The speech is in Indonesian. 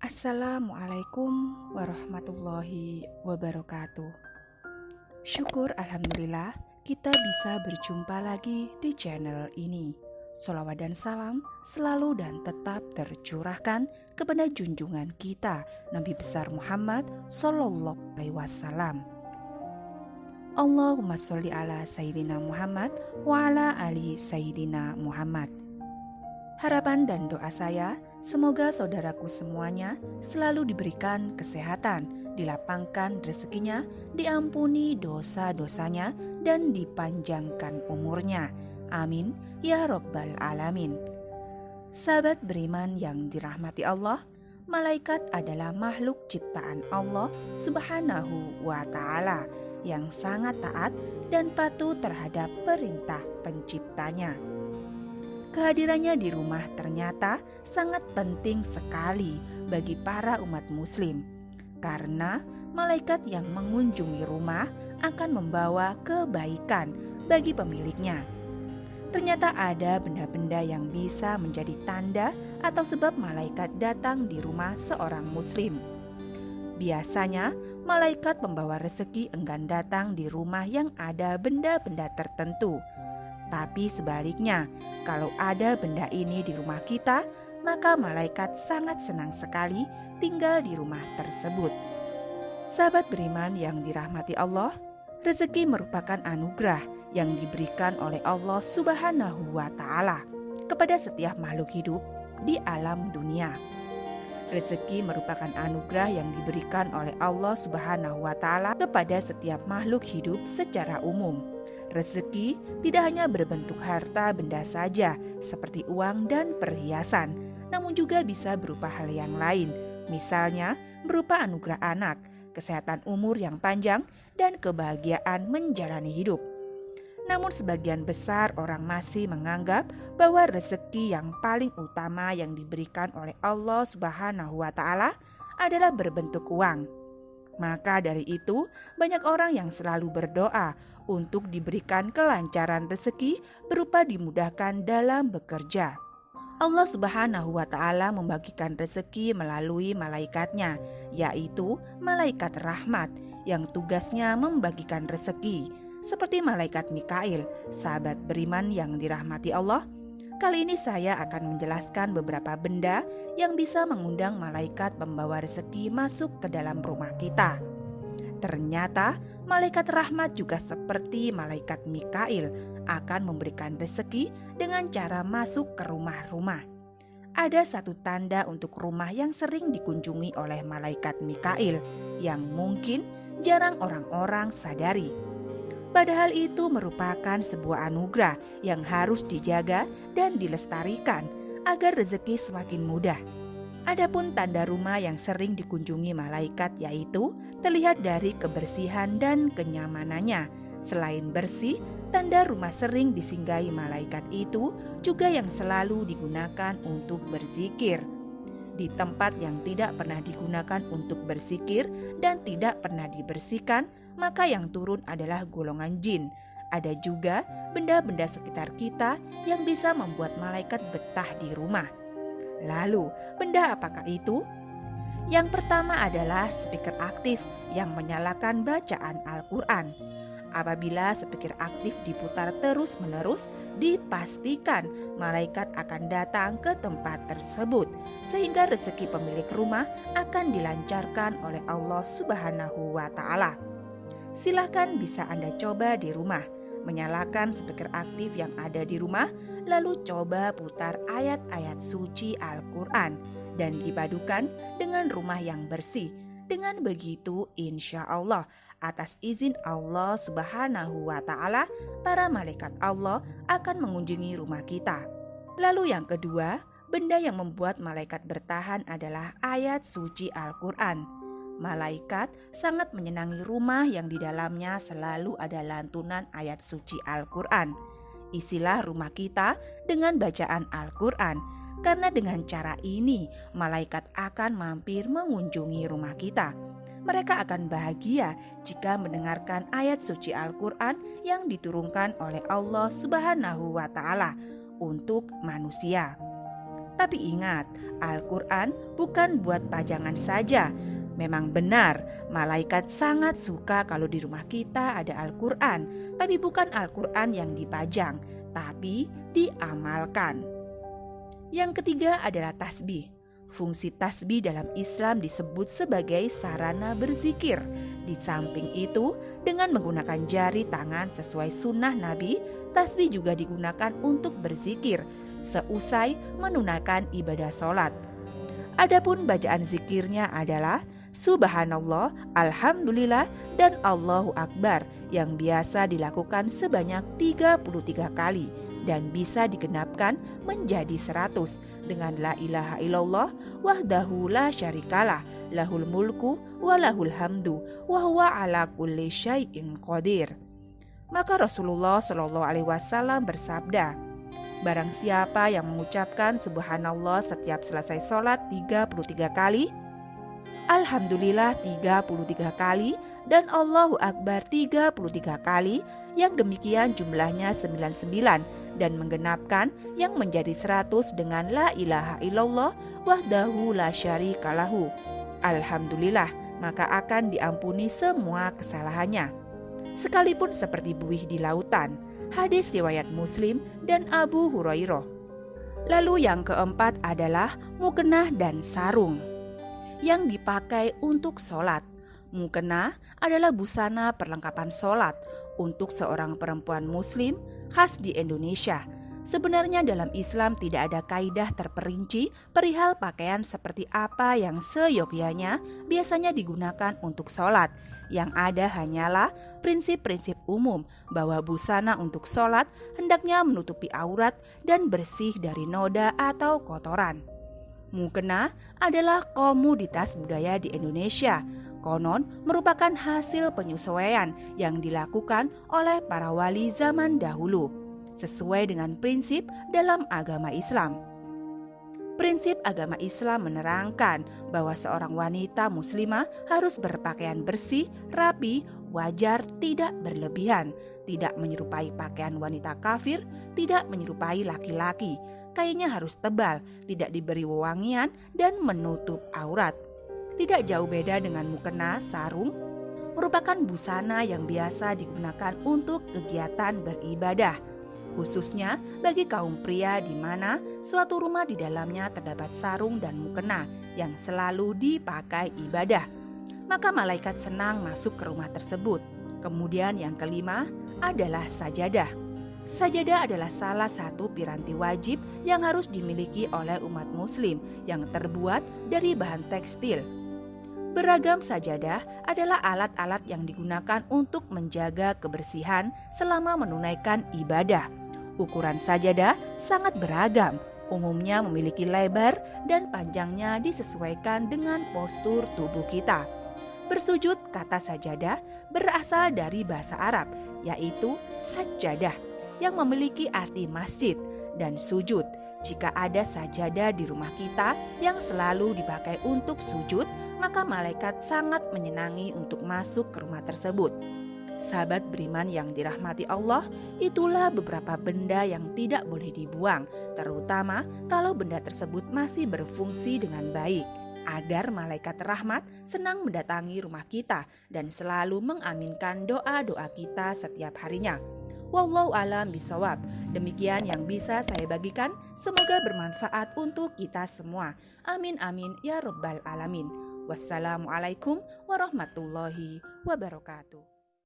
Assalamualaikum warahmatullahi wabarakatuh. Syukur alhamdulillah kita bisa berjumpa lagi di channel ini. Sholawat dan salam selalu dan tetap tercurahkan kepada junjungan kita Nabi besar Muhammad Sallallahu Alaihi Wasallam. Allahumma sholli ala Sayyidina Muhammad wa ala ali Sayyidina Muhammad. Harapan dan doa saya, semoga saudaraku semuanya selalu diberikan kesehatan, dilapangkan rezekinya, diampuni dosa-dosanya, dan dipanjangkan umurnya. Amin, ya Rabbal Alamin. Sahabat beriman yang dirahmati Allah, malaikat adalah makhluk ciptaan Allah Subhanahu wa Ta'ala yang sangat taat dan patuh terhadap perintah penciptanya. Kehadirannya di rumah ternyata sangat penting sekali bagi para umat muslim, karena malaikat yang mengunjungi rumah akan membawa kebaikan bagi pemiliknya. Ternyata ada benda-benda yang bisa menjadi tanda atau sebab malaikat datang di rumah seorang muslim. Biasanya malaikat pembawa rezeki enggan datang di rumah yang ada benda-benda tertentu. Tapi sebaliknya, kalau ada benda ini di rumah kita, maka malaikat sangat senang sekali tinggal di rumah tersebut. Sahabat beriman yang dirahmati Allah, rezeki merupakan anugerah yang diberikan oleh Allah Subhanahu wa Ta'ala kepada setiap makhluk hidup di alam dunia. Rezeki merupakan anugerah yang diberikan oleh Allah Subhanahu wa Ta'ala kepada setiap makhluk hidup secara umum. Rezeki tidak hanya berbentuk harta benda saja seperti uang dan perhiasan, namun juga bisa berupa hal yang lain, misalnya berupa anugerah anak, kesehatan umur yang panjang, dan kebahagiaan menjalani hidup. Namun sebagian besar orang masih menganggap bahwa rezeki yang paling utama yang diberikan oleh Allah Subhanahu wa Ta'ala adalah berbentuk uang. Maka dari itu, banyak orang yang selalu berdoa untuk diberikan kelancaran rezeki berupa dimudahkan dalam bekerja. Allah Subhanahu wa Ta'ala membagikan rezeki melalui malaikatnya, yaitu malaikat rahmat yang tugasnya membagikan rezeki, seperti malaikat Mikail, sahabat beriman yang dirahmati Allah. Kali ini saya akan menjelaskan beberapa benda yang bisa mengundang malaikat pembawa rezeki masuk ke dalam rumah kita. Ternyata malaikat rahmat juga seperti malaikat Mikail akan memberikan rezeki dengan cara masuk ke rumah-rumah. Ada satu tanda untuk rumah yang sering dikunjungi oleh malaikat Mikail yang mungkin jarang orang-orang sadari. Padahal itu merupakan sebuah anugerah yang harus dijaga dan dilestarikan agar rezeki semakin mudah. Adapun tanda rumah yang sering dikunjungi malaikat yaitu terlihat dari kebersihan dan kenyamanannya. Selain bersih, tanda rumah sering disinggahi malaikat itu juga yang selalu digunakan untuk berzikir. Di tempat yang tidak pernah digunakan untuk berzikir dan tidak pernah dibersihkan, maka yang turun adalah golongan jin. Ada juga benda-benda sekitar kita yang bisa membuat malaikat betah di rumah. Lalu, benda apakah itu? Yang pertama adalah speaker aktif yang menyalakan bacaan Al-Quran. Apabila speaker aktif diputar terus-menerus, dipastikan malaikat akan datang ke tempat tersebut, sehingga rezeki pemilik rumah akan dilancarkan oleh Allah Subhanahu wa Ta'ala. Silakan bisa Anda coba di rumah, menyalakan speaker aktif yang ada di rumah, lalu coba putar ayat-ayat suci Al-Quran dan dipadukan dengan rumah yang bersih. Dengan begitu, insya Allah, atas izin Allah Subhanahu wa Ta'ala, para malaikat Allah akan mengunjungi rumah kita. Lalu yang kedua, benda yang membuat malaikat bertahan adalah ayat suci Al-Quran. Malaikat sangat menyenangi rumah yang di dalamnya selalu ada lantunan ayat suci Al-Quran. Isilah rumah kita dengan bacaan Al-Quran, karena dengan cara ini malaikat akan mampir mengunjungi rumah kita. Mereka akan bahagia jika mendengarkan ayat suci Al-Quran yang diturunkan oleh Allah Subhanahu wa Ta'ala untuk manusia. Tapi ingat, Al-Quran bukan buat pajangan saja. Memang benar, malaikat sangat suka kalau di rumah kita ada Al-Quran. Tapi bukan Al-Quran yang dipajang, tapi diamalkan. Yang ketiga adalah tasbih. Fungsi tasbih dalam Islam disebut sebagai sarana berzikir. Di samping itu, dengan menggunakan jari tangan sesuai sunnah Nabi, tasbih juga digunakan untuk berzikir seusai menunaikan ibadah sholat. Adapun bacaan zikirnya adalah Subhanallah, Alhamdulillah, dan Allahu Akbar yang biasa dilakukan sebanyak 33 kali dan bisa digenapkan menjadi 100 dengan la ilaha illallah wahdahu la syarikalah lahul mulku wa lahul hamdu wa huwa ala kulli syai'in qadir. Maka Rasulullah Shallallahu alaihi wasallam bersabda, barang siapa yang mengucapkan subhanallah setiap selesai sholat 33 kali, Alhamdulillah 33 kali, dan Allahu Akbar 33 kali, yang demikian jumlahnya 99, dan menggenapkan yang menjadi 100 dengan la ilaha illallah wahdahu la syarikalahu. Alhamdulillah, maka akan diampuni semua kesalahannya, sekalipun seperti buih di lautan. Hadis riwayat Muslim dan Abu Hurairah. Lalu yang keempat adalah mukenah dan sarung yang dipakai untuk sholat. Mukena adalah busana perlengkapan sholat untuk seorang perempuan muslim khas di Indonesia. Sebenarnya dalam Islam tidak ada kaidah terperinci perihal pakaian seperti apa yang seyogyanya biasanya digunakan untuk sholat. Yang ada hanyalah prinsip-prinsip umum bahwa busana untuk sholat hendaknya menutupi aurat dan bersih dari noda atau kotoran. Mukena adalah komoditas budaya di Indonesia. Konon merupakan hasil penyesuaian yang dilakukan oleh para wali zaman dahulu, sesuai dengan prinsip dalam agama Islam. Prinsip agama Islam menerangkan bahwa seorang wanita muslimah harus berpakaian bersih, rapi, wajar, tidak berlebihan, tidak menyerupai pakaian wanita kafir, tidak menyerupai laki-laki. Kainnya harus tebal, tidak diberi wewangian, dan menutup aurat. Tidak jauh beda dengan mukena, sarung merupakan busana yang biasa digunakan untuk kegiatan beribadah, khususnya bagi kaum pria di mana suatu rumah di dalamnya terdapat sarung dan mukena yang selalu dipakai ibadah. Maka malaikat senang masuk ke rumah tersebut. Kemudian yang kelima adalah sajadah. Sajadah adalah salah satu piranti wajib yang harus dimiliki oleh umat muslim yang terbuat dari bahan tekstil. Beragam sajadah adalah alat-alat yang digunakan untuk menjaga kebersihan selama menunaikan ibadah. Ukuran sajadah sangat beragam, umumnya memiliki lebar dan panjangnya disesuaikan dengan postur tubuh kita. Bersujud, kata sajadah berasal dari bahasa Arab, yaitu sajjadah, yang memiliki arti masjid, dan sujud. Jika ada sajadah di rumah kita yang selalu dipakai untuk sujud, maka malaikat sangat menyenangi untuk masuk ke rumah tersebut. Sahabat beriman yang dirahmati Allah, itulah beberapa benda yang tidak boleh dibuang, terutama kalau benda tersebut masih berfungsi dengan baik, agar malaikat rahmat senang mendatangi rumah kita dan selalu mengaminkan doa-doa kita setiap harinya. Wallahu a'lam bishawab. Demikian yang bisa saya bagikan. Semoga bermanfaat untuk kita semua. Amin amin ya rabbal alamin. Wassalamualaikum warahmatullahi wabarakatuh.